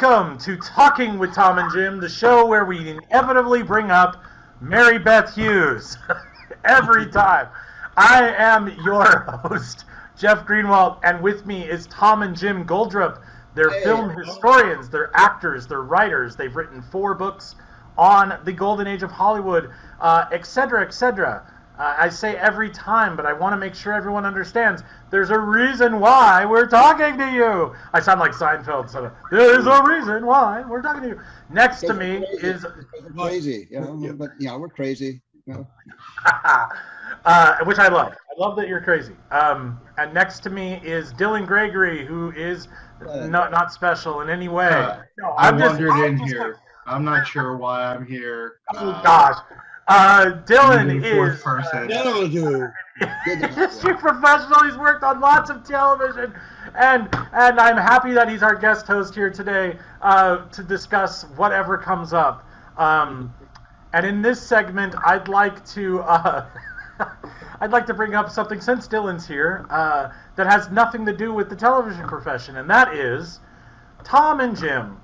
Welcome to Talking with Tom and Jim, the show where we inevitably bring up Mary Beth Hughes every time. I am your host, Jeff Greenwald, and with me is Tom and Jim Goldrup. They're film historians, they're actors, they're writers. They've written 4 books on the golden age of Hollywood, etc., etc. I say every time, but I want to make sure everyone understands there's a reason why we're talking to you. I sound like Seinfeld. So there's a reason why we're talking to you. Next to me is... Crazy. But we're crazy. Which I love. I love that you're crazy. And next to me is Dylan Gregory, who is not special in any way. I'm wandered in here. I'm not sure why I'm here. Oh, gosh. Dylan is industry professional. He's worked on lots of television, and I'm happy that he's our guest host here today to discuss whatever comes up. And in this segment, I'd like to bring up something, since Dylan's here, that has nothing to do with the television profession, and that is Tom and Jim.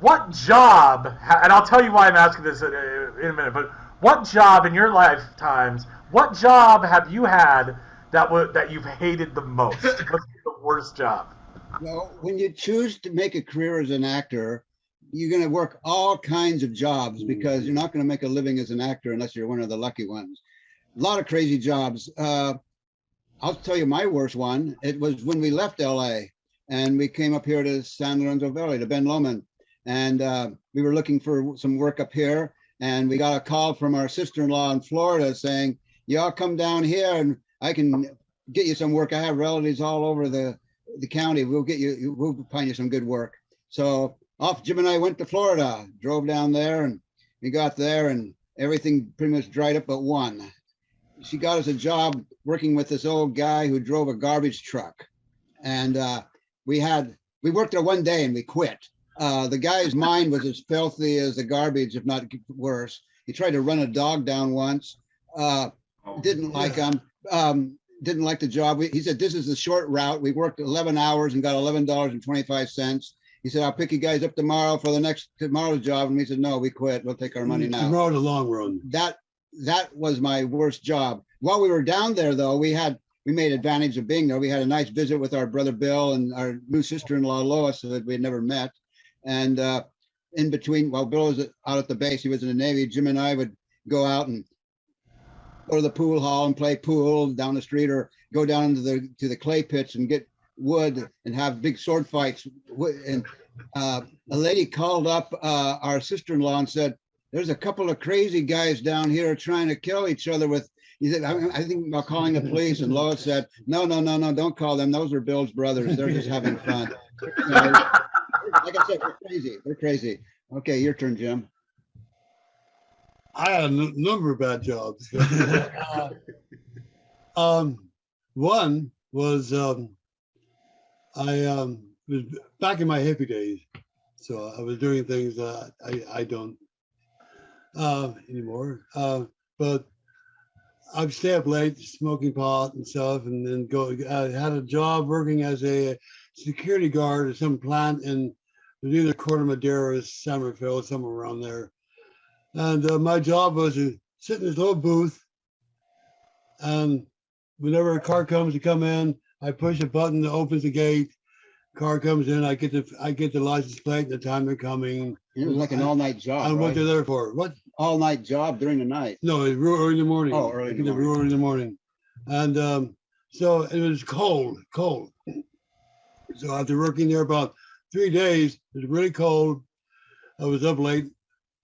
What job, and I'll tell you why I'm asking this in a minute, but what job in your lifetimes, what job have you had that you've hated the most? What's the worst job? Well, when you choose to make a career as an actor, you're going to work all kinds of jobs because you're not going to make a living as an actor unless you're one of the lucky ones. A lot of crazy jobs. I'll tell you my worst one. It was when we left LA and we came up here to San Lorenzo Valley, to Ben Lomond. And we were looking for some work up here. And we got a call from our sister-in-law in Florida saying, y'all come down here and I can get you some work. I have relatives all over the county. We'll find you some good work. So off Jim and I went to Florida, drove down there, and we got there and everything pretty much dried up but one. She got us a job working with this old guy who drove a garbage truck. And we worked there one day and we quit. The guy's mind was as filthy as the garbage, if not worse. He tried to run a dog down once. Didn't like him. Didn't like the job. He said, this is the short route. We worked 11 hours and got $11.25. He said, I'll pick you guys up tomorrow for tomorrow's job. And we said, no, we quit. We'll take our money now. Tomorrow, the long run. That was my worst job. While we were down there, though, we made advantage of being there. We had a nice visit with our brother Bill and our new sister-in-law Lois that we had never met. And in between, while Bill was out at the base, he was in the Navy, Jim and I would go out and go to the pool hall and play pool down the street, or go down to the clay pits and get wood and have big sword fights. And a lady called up our sister-in-law and said, there's a couple of crazy guys down here trying to kill each other with, he said, I think about calling the police. And Lois said, no, don't call them. Those are Bill's brothers. They're just having fun. Like I said, we're crazy. Okay, your turn, Jim. I had a number of bad jobs. One was I was back in my hippie days, so I was doing things that I don't anymore. But I'd stay up late smoking pot and stuff, and then go. I had a job working as a security guard at some plant in either Corte Madera or Somerville, somewhere around there. And my job was to sit in this little booth, and whenever a car comes to come in, I push a button that opens the gate. Car comes in, I get the license plate and the time they're coming. It was like an all-night job. And what they're there for? What? All-night job during the night. No, it was real early in the morning. Oh, early in the morning. Real early in the morning. And so it was cold. So after working there about 3 days, it was really cold. I was up late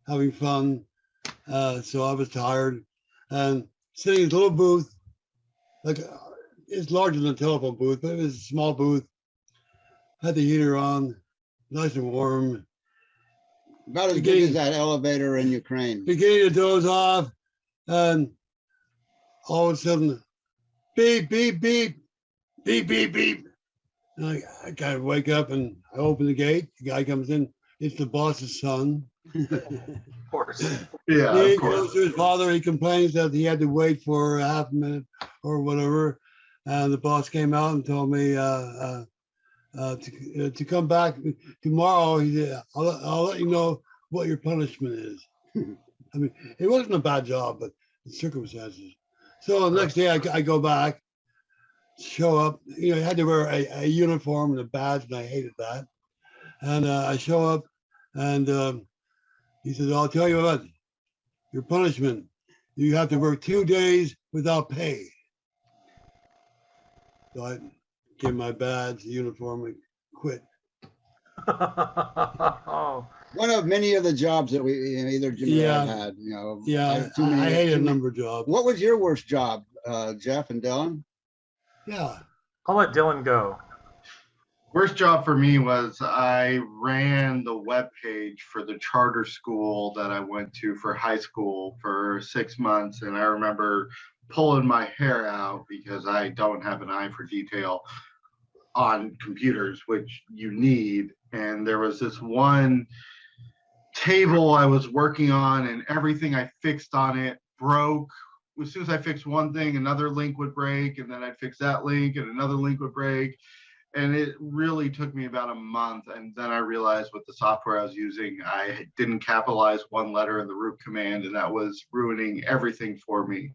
having fun. So I was tired and sitting in this little booth, like it's larger than a telephone booth, but it was a small booth. Had the heater on, nice and warm. About as big as that elevator in Ukraine. Beginning to doze off, and all of a sudden, beep, beep, beep, beep, beep, beep. And I kind of wake up and I open the gate. The guy comes in. It's the boss's son. Of course. Yeah, He of course. goes to his father. He complains that he had to wait for a half a minute or whatever. And the boss came out and told me, to come back tomorrow. He said, I'll let you know what your punishment is. I mean, it wasn't a bad job, but the circumstances. So the next day I go back, show up. You know, I had to wear a uniform and a badge, and I hated that. And I show up, and he says, I'll tell you what, your punishment, you have to work 2 days without pay. So I gave my badge, the uniform, and quit. One of many of the jobs that we, either Jim or I had, Yeah, too many- I hated too a many- number of jobs. What was your worst job, Jeff and Dylan? Yeah. I'll let Dylan go. Worst job for me was I ran the webpage for the charter school that I went to for high school for 6 months. And I remember pulling my hair out because I don't have an eye for detail on computers, which you need. And there was this one table I was working on, and everything I fixed on it broke. As soon as I fixed one thing, another link would break, and then I'd fix that link and another link would break. And it really took me about a month. And then I realized with the software I was using, I didn't capitalize one letter in the root command, and that was ruining everything for me.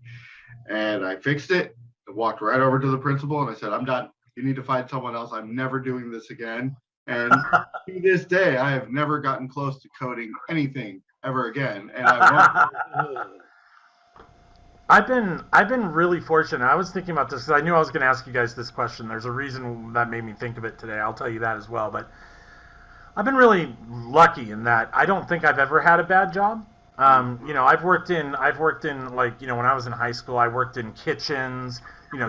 And I fixed it, I walked right over to the principal, and I said, I'm done. You need to find someone else. I'm never doing this again. And to this day, I have never gotten close to coding anything ever again. And I won't. I've been really fortunate. I was thinking about this because I knew I was going to ask you guys this question. There's a reason that made me think of it today. I'll tell you that as well. But I've been really lucky in that I don't think I've ever had a bad job. I've worked in like, when I was in high school, I worked in kitchens,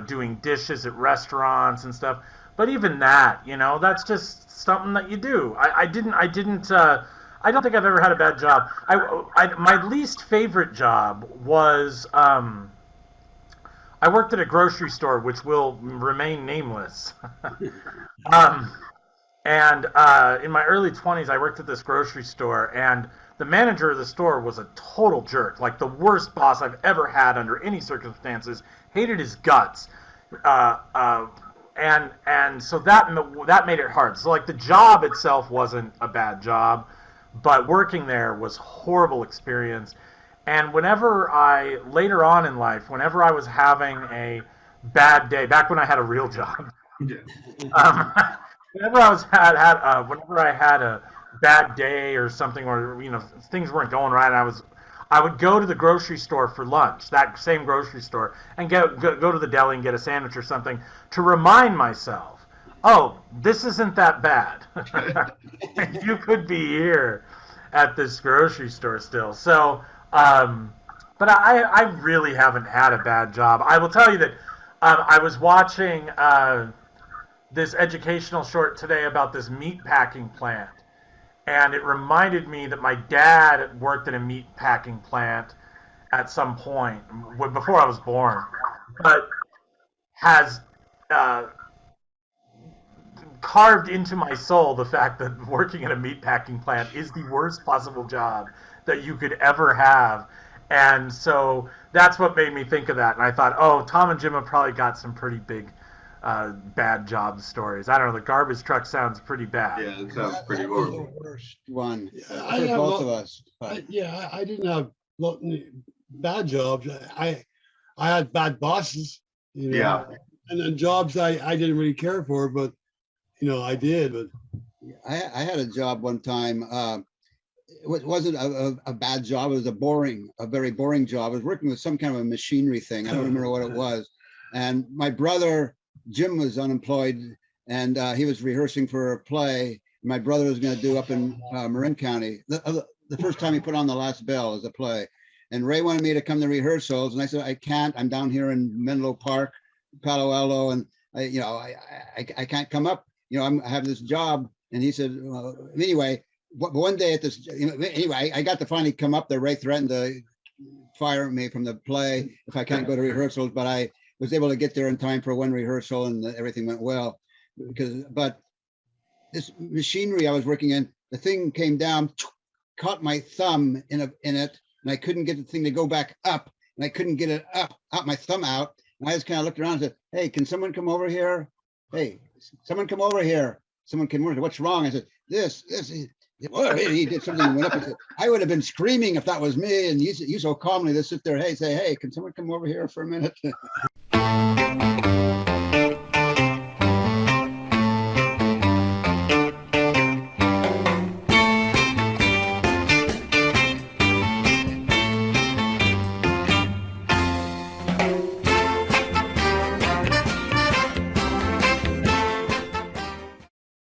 doing dishes at restaurants and stuff. But even that, that's just something that you do. I don't think I've ever had a bad job. My least favorite job was I worked at a grocery store, which will remain nameless. And in my early 20s, I worked at this grocery store, and the manager of the store was a total jerk, like the worst boss I've ever had under any circumstances. Hated his guts. And so that made it hard. So like the job itself wasn't a bad job, but working there was a horrible experience. And later on in life, whenever I was having a bad day, back when I had a real job, whenever I had a bad day or something, or things weren't going right, I would go to the grocery store for lunch, that same grocery store, and go to the deli and get a sandwich or something to remind myself, oh, this isn't that bad. You could be here at this grocery store still. So, but I really haven't had a bad job. I will tell you that I was watching this educational short today about this meat packing plant. And it reminded me that my dad worked in a meat packing plant at some point before I was born, but has carved into my soul the fact that working in a meat packing plant is the worst possible job that you could ever have. And so that's what made me think of that. And I thought, oh, Tom and Jim have probably got some pretty big bad job stories. I don't know. The garbage truck sounds pretty bad. Yeah, it sounds pretty That was the horrible. worst one I for have both no- of us. But I didn't have bad jobs. I had bad bosses, Yeah. and then jobs I didn't really care for, but I did. But I had a job one time. It wasn't a bad job. It was a very boring job. I was working with some kind of a machinery thing. I don't remember what it was. And my brother Jim was unemployed, and he was rehearsing for a play my brother was going to do up in Marin County. The first time he put on The Last Bell as a play. And Ray wanted me to come to rehearsals, and I said, I can't. I'm down here in Menlo Park, Palo Alto, and I can't come up. I have this job. And he said, well, anyway, one day at this, anyway, I got to finally come up there. Ray threatened to fire me from the play if I can't go to rehearsals, but I was able to get there in time for one rehearsal, and everything went well. But this machinery I was working in, the thing came down, caught my thumb in it, and I couldn't get the thing to go back up, and I couldn't get it out my thumb out. And I just kind of looked around and said, hey, can someone come over here? Hey, someone come over here. someone came over, what's wrong? I said, this, well, he did something and went up and said, I would have been screaming if that was me. And you so calmly, they sit there, hey, say, hey, can someone come over here for a minute?